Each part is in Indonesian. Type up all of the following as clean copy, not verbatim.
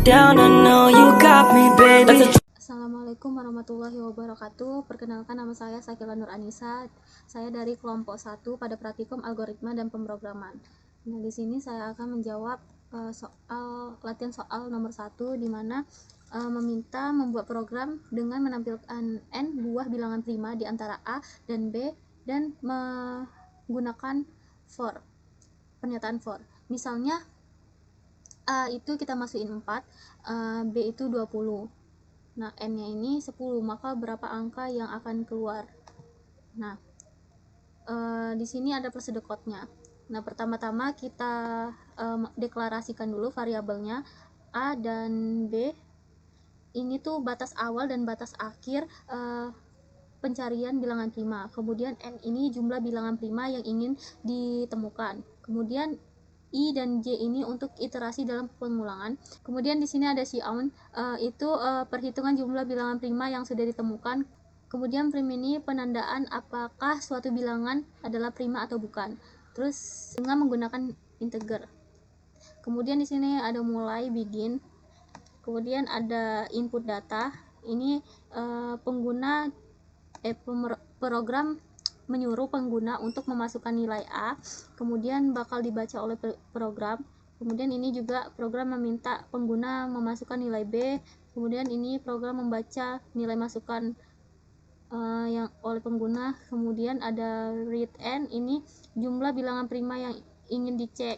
down, I know you got me, baby. Assalamualaikum warahmatullahi wabarakatuh. Perkenalkan, nama saya Sakila Nur Anissa. Saya dari kelompok 1 pada praktikum algoritma dan pemrograman. Nah, di sini saya akan menjawab latihan soal nomor 1, di mana meminta membuat program dengan menampilkan n buah bilangan prima di antara A dan B dan menggunakan for, pernyataan for. Misalnya A itu kita masukin 4, B itu 20. Nah, n-nya ini 10, maka berapa angka yang akan keluar? Nah, di sini ada procedure code-nya. Nah, pertama-tama kita deklarasikan dulu variabelnya A dan B. Ini tuh batas awal dan batas akhir pencarian bilangan prima. Kemudian n ini jumlah bilangan prima yang ingin ditemukan. Kemudian I dan J ini untuk iterasi dalam pengulangan. Kemudian di sini ada cout, itu perhitungan jumlah bilangan prima yang sudah ditemukan. Kemudian prim ini penandaan apakah suatu bilangan adalah prima atau bukan. Terus dengan menggunakan integer. Kemudian di sini ada mulai, begin. Kemudian ada input data. Ini program menyuruh pengguna untuk memasukkan nilai A, kemudian bakal dibaca oleh program. Kemudian ini juga program meminta pengguna memasukkan nilai B, kemudian ini program membaca nilai masukan yang oleh pengguna. Kemudian ada read n, ini jumlah bilangan prima yang ingin dicek.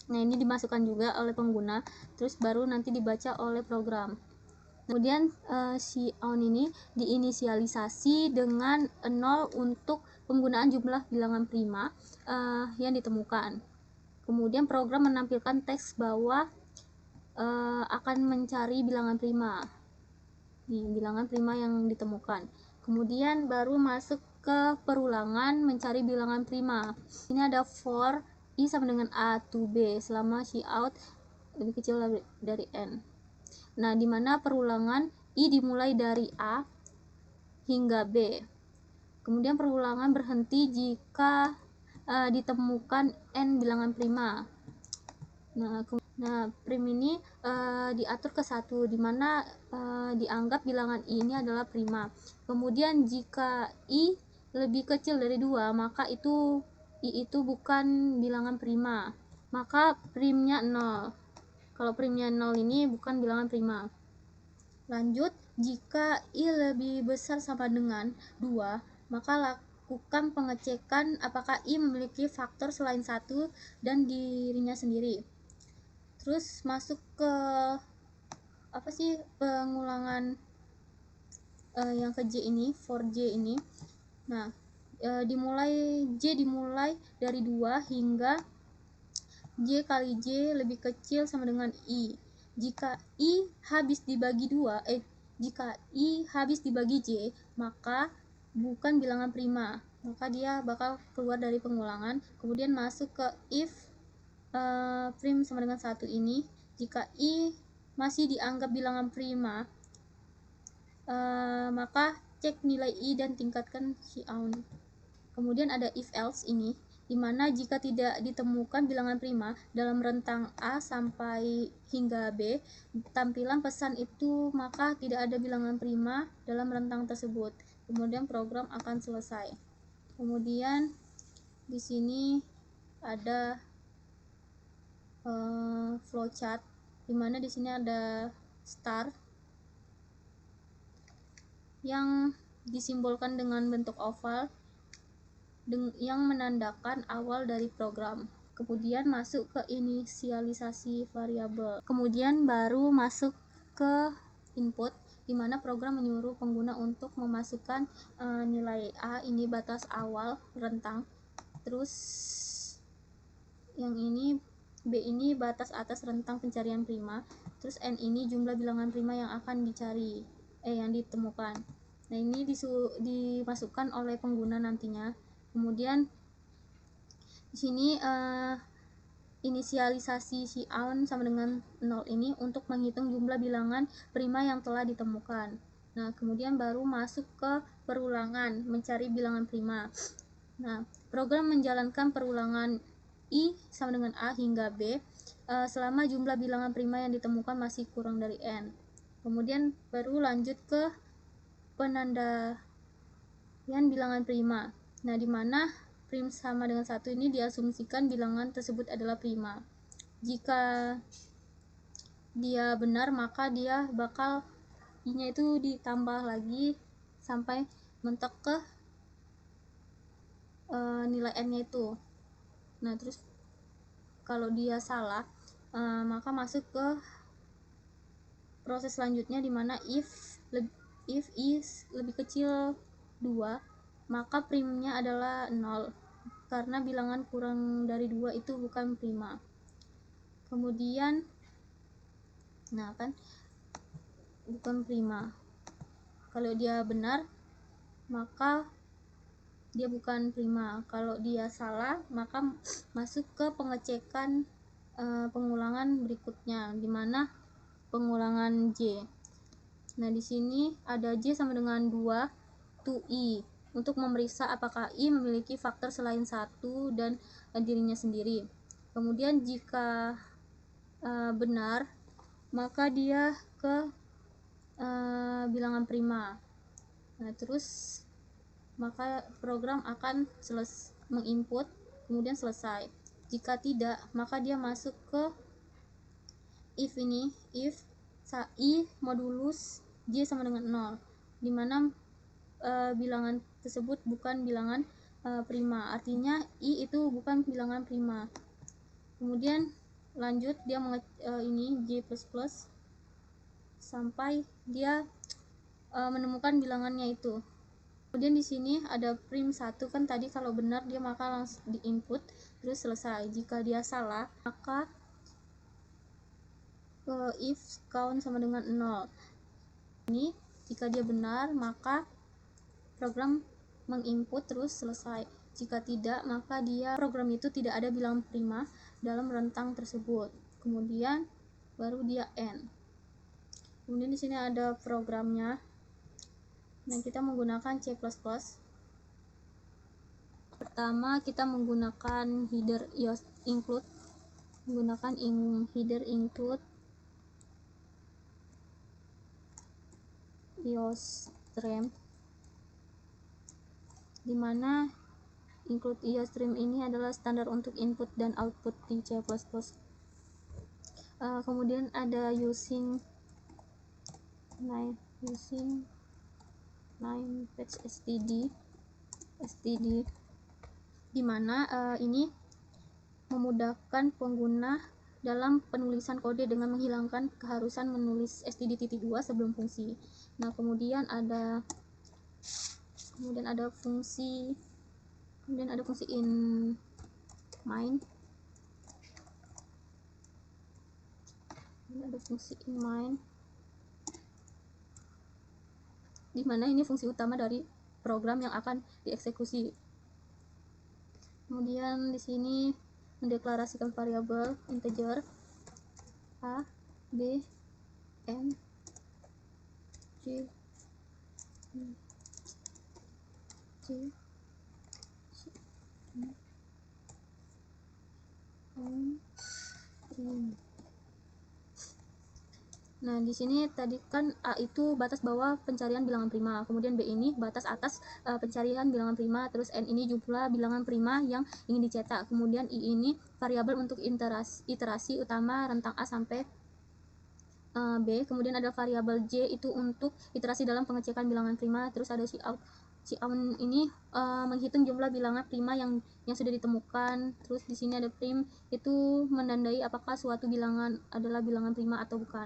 Nah, ini dimasukkan juga oleh pengguna, terus baru nanti dibaca oleh program. Kemudian cout ini diinisialisasi dengan 0 untuk penggunaan jumlah bilangan prima yang ditemukan. Kemudian program menampilkan teks bahwa akan mencari bilangan prima. Nih, bilangan prima yang ditemukan. Kemudian baru masuk ke perulangan mencari bilangan prima. Ini ada for I sama dengan A to B selama cout lebih kecil dari n. Nah, di mana perulangan I dimulai dari A hingga B. Kemudian perulangan berhenti jika ditemukan n bilangan prima. Nah, prim ini diatur ke 1, di mana dianggap bilangan I ini adalah prima. Kemudian jika I lebih kecil dari 2, maka I itu bukan bilangan prima. Maka primnya 0. Kalau primnya 0 ini bukan bilangan prima. Lanjut, jika I lebih besar sama dengan 2, maka lakukan pengecekan apakah I memiliki faktor selain 1 dan dirinya sendiri. Terus masuk ke pengulangan yang ke J ini, for J ini. Nah, J dimulai dari 2 hingga J kali J lebih kecil sama dengan I. Jika I habis dibagi J, maka bukan bilangan prima, maka dia bakal keluar dari pengulangan. Kemudian masuk ke if prim sama dengan 1 ini. Jika I masih dianggap bilangan prima, maka cek nilai I dan tingkatkan cout. Kemudian ada if else ini, di mana jika tidak ditemukan bilangan prima dalam rentang A sampai hingga B, tampilan pesan itu maka tidak ada bilangan prima dalam rentang tersebut. Kemudian program akan selesai. Kemudian di sini ada flowchart, di mana di sini ada star yang disimbolkan dengan bentuk oval yang menandakan awal dari program. Kemudian masuk ke inisialisasi variabel. Kemudian baru masuk ke input, di mana program menyuruh pengguna untuk memasukkan nilai A, ini batas awal rentang. Terus yang ini B ini batas atas rentang pencarian prima. Terus n ini jumlah bilangan prima yang akan yang ditemukan. Nah, ini dimasukkan oleh pengguna nantinya. Kemudian di sini inisialisasi cout sama dengan 0 ini untuk menghitung jumlah bilangan prima yang telah ditemukan. Nah, kemudian baru masuk ke perulangan mencari bilangan prima. Nah, program menjalankan perulangan I sama dengan A hingga B selama jumlah bilangan prima yang ditemukan masih kurang dari N. Kemudian baru lanjut ke penandaian bilangan prima. Nah, di mana prim sama dengan 1 ini diasumsikan bilangan tersebut adalah prima. Jika dia benar, maka dia bakal I-nya itu ditambah lagi sampai mentok ke nilai N-nya itu. Nah, terus kalau dia salah, maka masuk ke proses selanjutnya, dimana if I lebih kecil 2, maka primnya adalah 0 karena bilangan kurang dari 2 itu bukan prima. Kemudian nah kan bukan prima. Kalau dia benar, maka dia bukan prima. Kalau dia salah, maka masuk ke pengecekan pengulangan berikutnya, dimana pengulangan J. Nah, di sini ada J sama dengan 2 to I untuk memeriksa apakah I memiliki faktor selain 1 dan dirinya sendiri. Kemudian jika benar, maka dia ke bilangan prima. Nah, terus maka program akan menginput kemudian selesai. Jika tidak, maka dia masuk ke if I modulus J sama dengan 0, dimana bilangan tersebut bukan bilangan prima, artinya I itu bukan bilangan prima. Kemudian lanjut dia ini J++ sampai dia menemukan bilangannya itu. Kemudian di sini ada prim 1 kan tadi, kalau benar dia maka langsung diinput terus selesai. Jika dia salah, maka if count sama dengan 0. Ini jika dia benar, maka program menginput terus selesai. Jika tidak, maka program itu tidak ada bilangan prima dalam rentang tersebut. Kemudian baru dia N. Kemudian di sini ada programnya. Nah, kita menggunakan C++. Pertama, kita menggunakan header include, header include IOStream, dimana include IOStream ini adalah standar untuk input dan output di C++. Kemudian ada using patch std, dimana ini memudahkan pengguna dalam penulisan kode dengan menghilangkan keharusan menulis std.2 sebelum fungsi. Nah, kemudian ada fungsi in main. Dimana ini fungsi utama dari program yang akan dieksekusi. Kemudian di sini mendeklarasikan variabel integer A, B, N, C, Nah, di sini tadi kan A itu batas bawah pencarian bilangan prima, kemudian B ini batas atas pencarian bilangan prima, terus N ini jumlah bilangan prima yang ingin dicetak, kemudian I ini variabel untuk iterasi utama rentang A sampai B, kemudian ada variabel J itu untuk iterasi dalam pengecekan bilangan prima, terus ada cout ini menghitung jumlah bilangan prima yang sudah ditemukan, terus di sini ada prim itu menandai apakah suatu bilangan adalah bilangan prima atau bukan.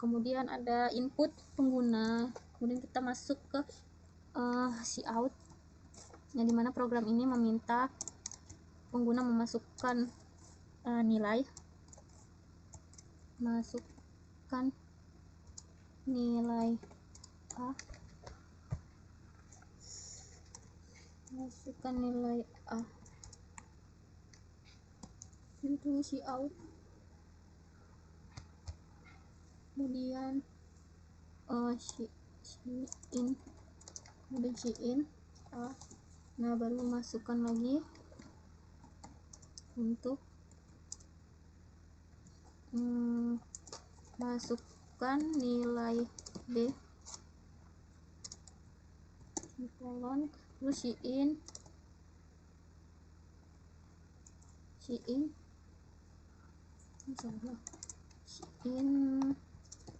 Kemudian ada input pengguna, kemudian kita masuk ke cout, yang dimana program ini meminta pengguna memasukkan nilai A, itu cout. Kemudian in A. Nah, baru masukkan lagi untuk masukkan nilai B kolon, terus Cin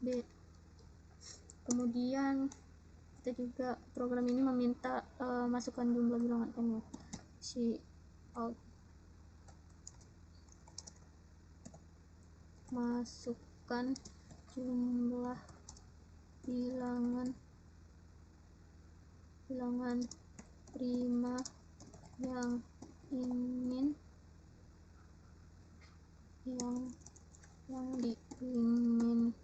B. Kemudian kita juga program ini meminta masukkan jumlah bilangan n ya, Cout masukkan jumlah bilangan prima yang diinginkan.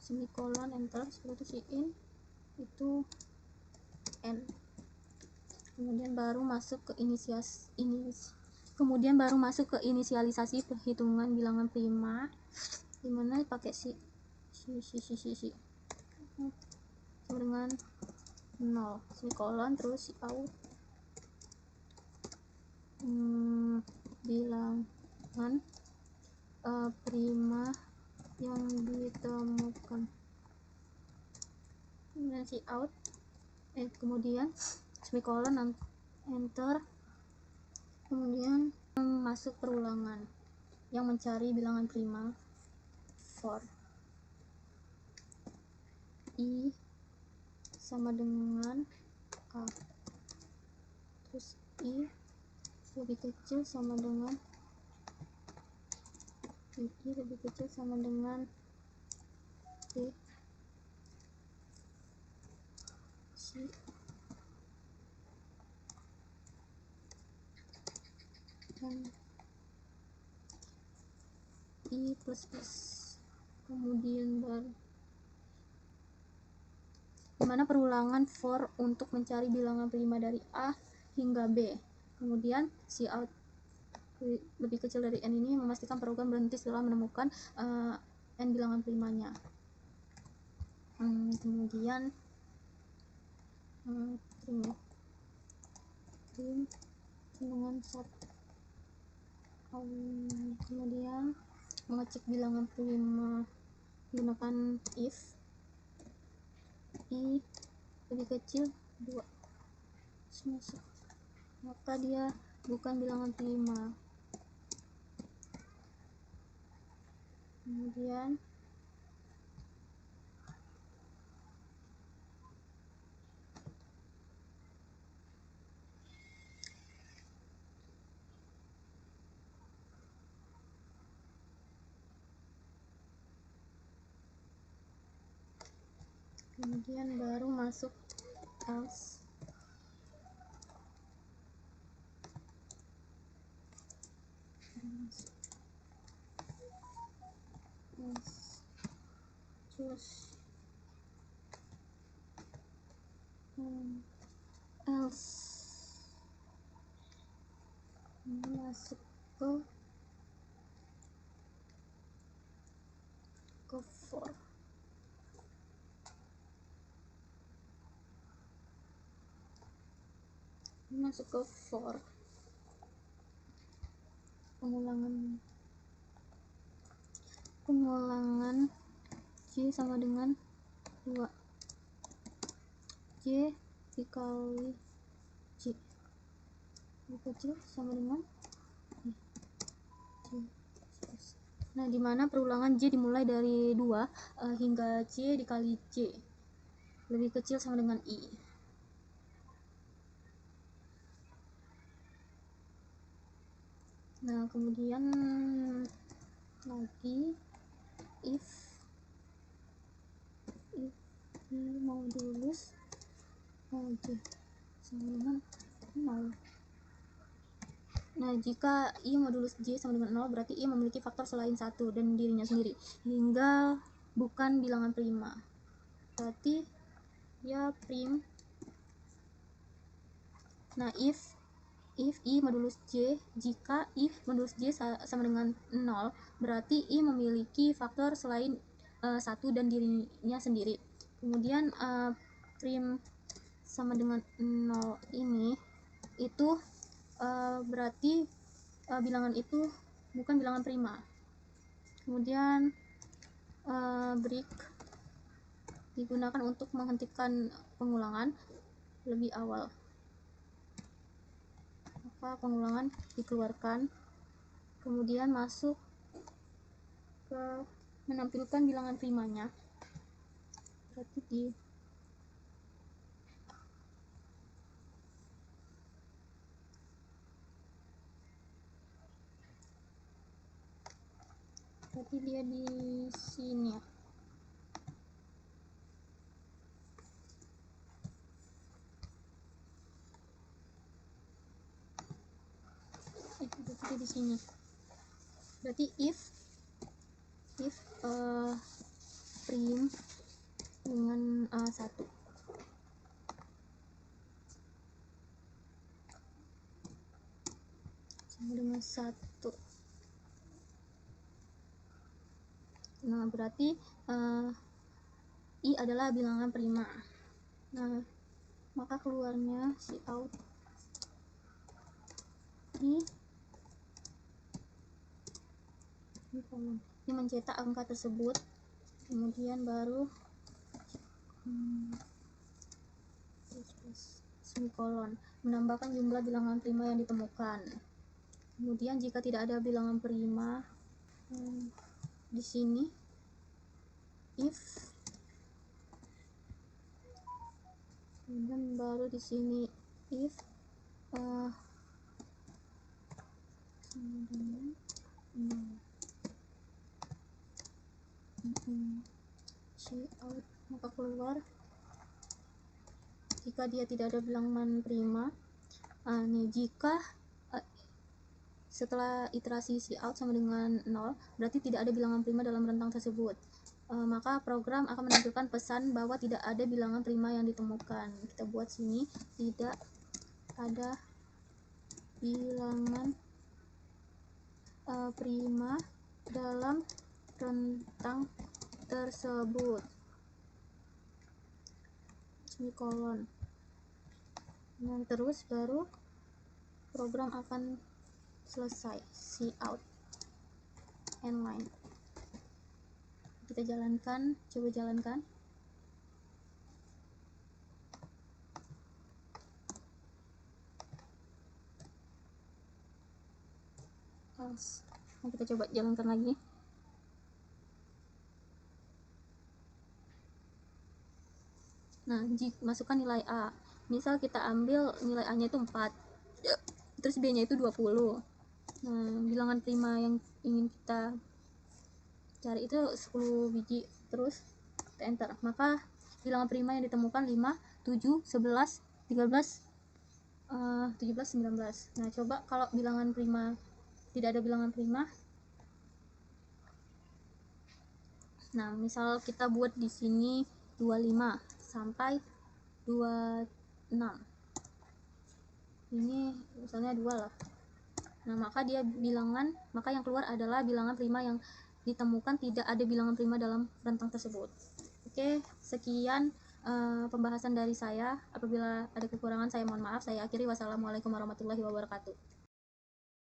Semikolon, enter, seperti Cin itu n. Kemudian baru masuk ke inisialisasi perhitungan bilangan prima, dimana pakai si sama dengan 0, semikolon, terus Cout bilangan prima yang ditemukan. Kemudian Cout kemudian semikolon, enter, kemudian masuk perulangan yang mencari bilangan prima for I sama dengan A, terus I lebih kecil sama dengan B, C, dan I plus plus. Kemudian baru dimana perulangan for untuk mencari bilangan prima dari A hingga B. Kemudian Cout lebih kecil dari n ini memastikan program berhenti setelah menemukan n bilangan primanya. Kemudian trim dengan 1. Kemudian mengecek bilangan prima menggunakan if I lebih kecil 2, maka dia bukan bilangan prima. Kemudian baru masuk else. Terus else masuk ke for. Masuk ke for pengulangan J sama dengan 2, J dikali J lebih kecil sama dengan J. Nah, dimana perulangan J dimulai dari 2 hingga J dikali J lebih kecil sama dengan I. Nah, kemudian lagi if I modulus J sama dengan 0. Nah, jika I modulus J sama dengan 0, berarti I memiliki faktor selain 1 dan dirinya sendiri, hingga bukan bilangan prima. Berarti ya prim. Nah, if I modulus J, jika if modulus J sama dengan 0, berarti I memiliki faktor selain 1 dan dirinya sendiri. Kemudian prim sama dengan 0 ini, itu berarti bilangan itu bukan bilangan prima. Kemudian break digunakan untuk menghentikan pengulangan lebih awal, maka pengulangan dikeluarkan, kemudian masuk ke menampilkan bilangan primanya, berarti dia di sini ya. Berarti di sini. Berarti if prim dengan 1 sama dengan 1. Nah, berarti I adalah bilangan prima. Nah, maka keluarnya Cout ini mencetak angka tersebut, kemudian baru semikolon menambahkan jumlah bilangan prima yang ditemukan. Kemudian jika tidak ada bilangan prima, di sini if, dan baru di sini if Cout, maka keluar jika dia tidak ada bilangan prima. Jika setelah iterasi Cout sama dengan 0, berarti tidak ada bilangan prima dalam rentang tersebut. Maka program akan menampilkan pesan bahwa tidak ada bilangan prima yang ditemukan. Kita buat sini, tidak ada bilangan prima dalam rentang tersebut, semikolon. Nah, terus baru program akan selesai. Cout end line. Kita jalankan, coba jalankan. Nah, kita coba jalankan lagi. Nah, masukkan nilai A. Misal kita ambil nilai A nya itu 4, terus B nya itu 20. Nah, bilangan prima yang ingin kita cari itu 10 biji, terus kita enter. Maka bilangan prima yang ditemukan 5, 7, 11, 13, 17, 19. Nah, coba kalau bilangan prima tidak ada bilangan prima. Nah, misal kita buat di sini 25 sampai 26. Ini misalnya 2 lah. Nah, maka yang keluar adalah bilangan prima yang ditemukan tidak ada bilangan prima dalam rentang tersebut. Oke, sekian pembahasan dari saya. Apabila ada kekurangan saya mohon maaf. Saya akhiri. Wassalamualaikum warahmatullahi wabarakatuh.